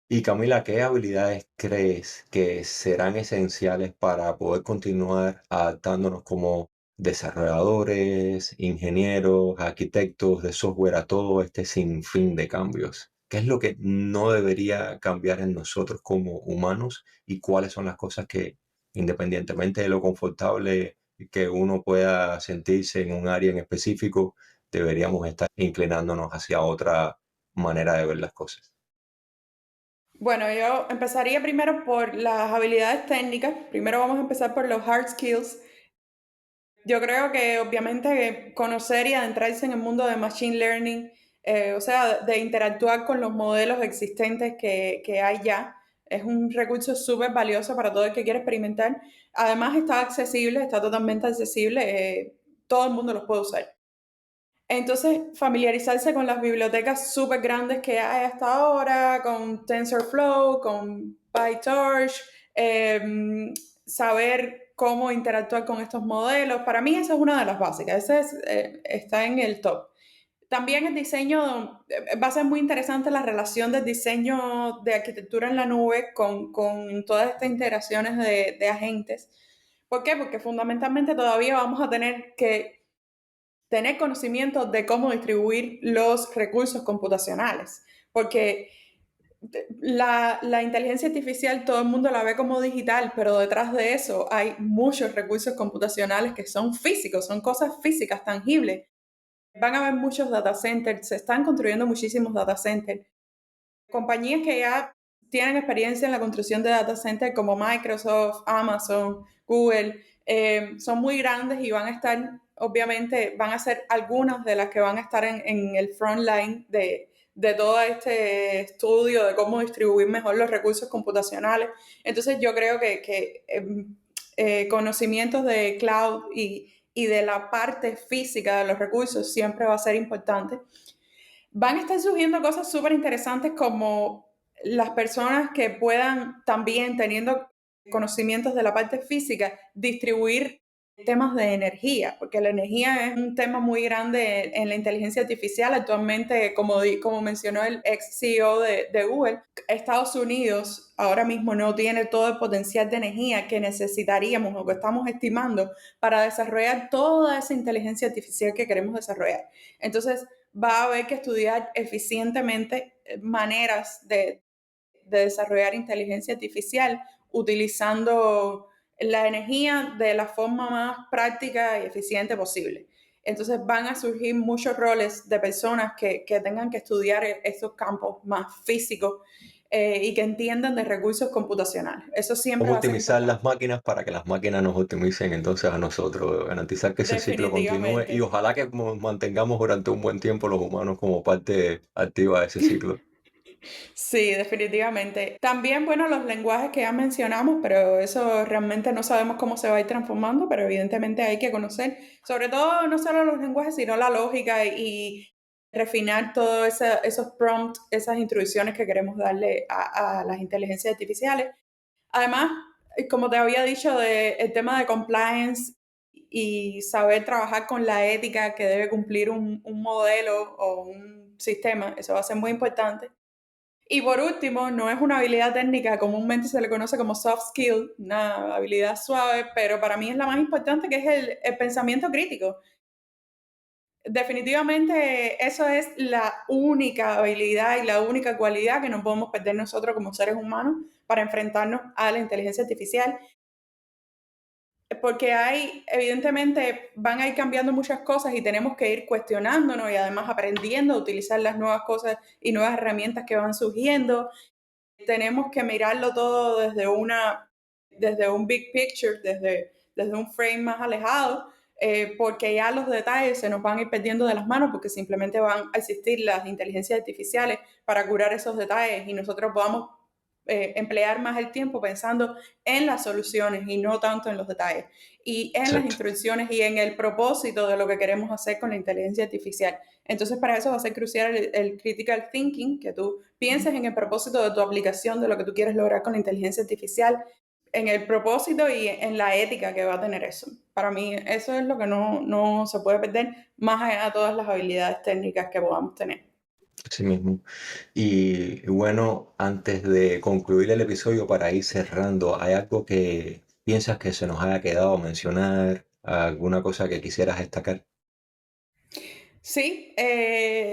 [SPEAKER 1] Y Camila, ¿qué habilidades crees que serán esenciales para poder continuar adaptándonos como desarrolladores, ingenieros, arquitectos de software a todo este sinfín de cambios? ¿Qué es lo que no debería cambiar en nosotros como humanos y cuáles son las cosas que, independientemente de lo confortable que uno pueda sentirse en un área en específico, deberíamos estar inclinándonos hacia otra manera de ver las cosas?
[SPEAKER 2] Bueno, yo empezaría primero por las habilidades técnicas. Primero vamos a empezar por los hard skills. Yo creo que obviamente conocer y adentrarse en el mundo de machine learning, o sea, de interactuar con los modelos existentes que hay ya, Es un recurso súper valioso para todo el que quiere experimentar. Además está accesible, está totalmente accesible, todo el mundo los puede usar. Entonces, familiarizarse con las bibliotecas súper grandes que hay hasta ahora, con TensorFlow, con PyTorch, saber cómo interactuar con estos modelos. Para mí esa es una de las básicas, está en el top. También el diseño, va a ser muy interesante la relación del diseño de arquitectura en la nube con todas estas integraciones de agentes. ¿Por qué? Porque fundamentalmente todavía vamos a tener que tener conocimiento de cómo distribuir los recursos computacionales, porque la inteligencia artificial todo el mundo la ve como digital, pero detrás de eso hay muchos recursos computacionales que son físicos, son cosas físicas, tangibles. Van a haber muchos data centers, se están construyendo muchísimos data centers. Compañías que ya tienen experiencia en la construcción de data centers como Microsoft, Amazon, Google, son muy grandes y van a estar, obviamente, van a ser algunas de las que van a estar en el front line de todo este estudio de cómo distribuir mejor los recursos computacionales. Entonces yo creo que conocimientos de cloud y de la parte física de los recursos siempre va a ser importante. Van a estar surgiendo cosas súper interesantes como las personas que puedan también, teniendo conocimientos de la parte física, distribuir temas de energía, porque la energía es un tema muy grande en la inteligencia artificial. Actualmente, como mencionó el ex CEO de Google, Estados Unidos ahora mismo no tiene todo el potencial de energía que necesitaríamos o que estamos estimando para desarrollar toda esa inteligencia artificial que queremos desarrollar. Entonces, va a haber que estudiar eficientemente maneras de desarrollar inteligencia artificial utilizando la energía de la forma más práctica y eficiente posible. Entonces van a surgir muchos roles de personas que tengan que estudiar estos campos más físicos y que entiendan de recursos computacionales. Eso siempre
[SPEAKER 1] Cómo
[SPEAKER 2] va a ser
[SPEAKER 1] optimizar las
[SPEAKER 2] importante.
[SPEAKER 1] máquinas para que las máquinas nos optimicen entonces a nosotros, garantizar que ese ciclo continúe y
[SPEAKER 2] Definitivamente.
[SPEAKER 1] ojalá que nos mantengamos durante un buen tiempo los humanos como parte activa de ese ciclo.
[SPEAKER 2] Sí, definitivamente. También, bueno, los lenguajes que ya mencionamos, pero eso realmente no sabemos cómo se va a ir transformando, pero evidentemente hay que conocer, sobre todo no solo los lenguajes, sino la lógica y refinar todos esos prompts, esas instrucciones que queremos darle a las inteligencias artificiales. Además, como te había dicho, el tema de compliance y saber trabajar con la ética que debe cumplir un modelo o un sistema, eso va a ser muy importante. Y por último, no es una habilidad técnica, comúnmente se le conoce como soft skill, una habilidad suave, pero para mí es la más importante, que es el pensamiento crítico. Definitivamente eso es la única habilidad y la única cualidad que no podemos perder nosotros como seres humanos para enfrentarnos a la inteligencia artificial, porque evidentemente van a ir cambiando muchas cosas y tenemos que ir cuestionándonos y además aprendiendo a utilizar las nuevas cosas y nuevas herramientas que van surgiendo. Tenemos que mirarlo todo desde un big picture, desde un frame más alejado, porque ya los detalles se nos van a ir perdiendo de las manos porque simplemente van a existir las inteligencias artificiales para curar esos detalles y nosotros podamos emplear más el tiempo pensando en las soluciones y no tanto en los detalles y en las
[SPEAKER 1] Exacto.
[SPEAKER 2] instrucciones y en el propósito de lo que queremos hacer con la inteligencia artificial. Entonces, para eso va a ser crucial el critical thinking, que tú pienses en el propósito de tu aplicación, de lo que tú quieres lograr con la inteligencia artificial, en el propósito y en la ética que va a tener eso. Para mí, eso es lo que no se puede perder, más allá de todas las habilidades técnicas que podamos tener.
[SPEAKER 1] Así mismo. Y bueno, antes de concluir el episodio, para ir cerrando, ¿hay algo que piensas que se nos haya quedado mencionar? ¿Alguna cosa que quisieras destacar?
[SPEAKER 2] Sí,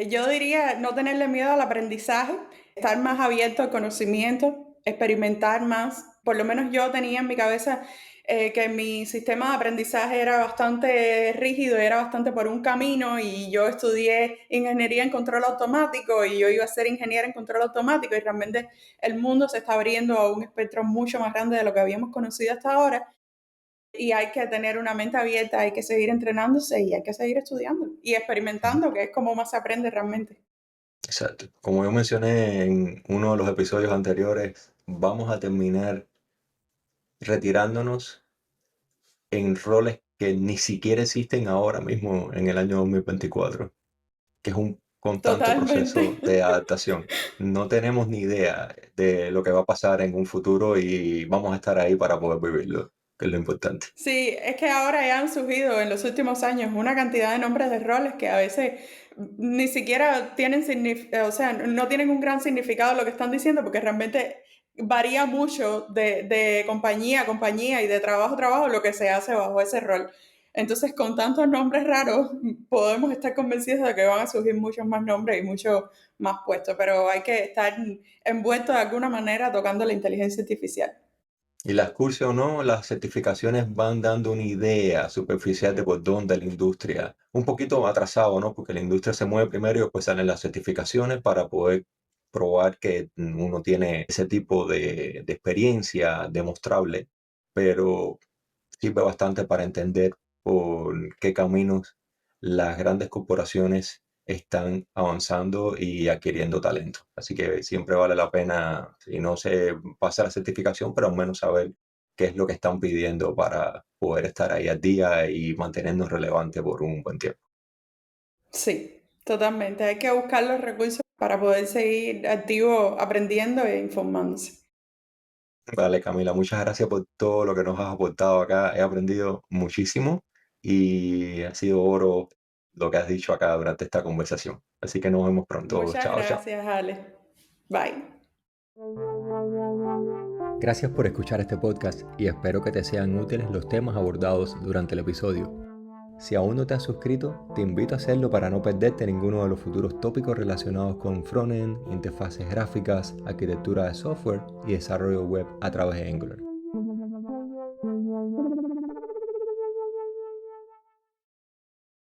[SPEAKER 2] yo diría no tenerle miedo al aprendizaje, estar más abierto al conocimiento, experimentar más. Por lo menos yo tenía en mi cabeza que mi sistema de aprendizaje era bastante rígido, era bastante por un camino y yo estudié ingeniería en control automático y yo iba a ser ingeniera en control automático y realmente el mundo se está abriendo a un espectro mucho más grande de lo que habíamos conocido hasta ahora y hay que tener una mente abierta, hay que seguir entrenándose y hay que seguir estudiando y experimentando, que es como más se aprende realmente.
[SPEAKER 1] Exacto. Como yo mencioné en uno de los episodios anteriores, vamos a terminar retirándonos en roles que ni siquiera existen ahora mismo en el año 2024, que es un constante
[SPEAKER 2] Totalmente.
[SPEAKER 1] proceso de adaptación. No tenemos ni idea de lo que va a pasar en un futuro y vamos a estar ahí para poder vivirlo, que es lo importante.
[SPEAKER 2] Sí, es que ahora ya han surgido en los últimos años una cantidad de nombres de roles que a veces ni siquiera tienen o sea, no tienen un gran significado lo que están diciendo porque realmente varía mucho de compañía a compañía y de trabajo a trabajo lo que se hace bajo ese rol. Entonces, con tantos nombres raros, podemos estar convencidos de que van a surgir muchos más nombres y muchos más puestos, pero hay que estar envuelto de alguna manera tocando la inteligencia artificial.
[SPEAKER 1] Y las cursos o no, las certificaciones van dando una idea superficial de por dónde la industria, un poquito atrasado, ¿no? Porque la industria se mueve primero y después salen las certificaciones para poder probar que uno tiene ese tipo de experiencia demostrable, pero sirve bastante para entender por qué caminos las grandes corporaciones están avanzando y adquiriendo talento. Así que siempre vale la pena, si no se pasa la certificación, pero al menos saber qué es lo que están pidiendo para poder estar ahí al día y mantenernos relevantes por un buen tiempo.
[SPEAKER 2] Sí, totalmente. Hay que buscar los recursos para poder seguir activo aprendiendo e informándose.
[SPEAKER 1] Vale, Camila, muchas gracias por todo lo que nos has aportado acá. He aprendido muchísimo y ha sido oro lo que has dicho acá durante esta conversación. Así que nos vemos pronto.
[SPEAKER 2] Muchas
[SPEAKER 1] Chao, chao.
[SPEAKER 2] gracias, Ale. Bye.
[SPEAKER 1] Gracias por escuchar este podcast y espero que te sean útiles los temas abordados durante el episodio. Si aún no te has suscrito, te invito a hacerlo para no perderte ninguno de los futuros tópicos relacionados con frontend, interfaces gráficas, arquitectura de software y desarrollo web a través de Angular.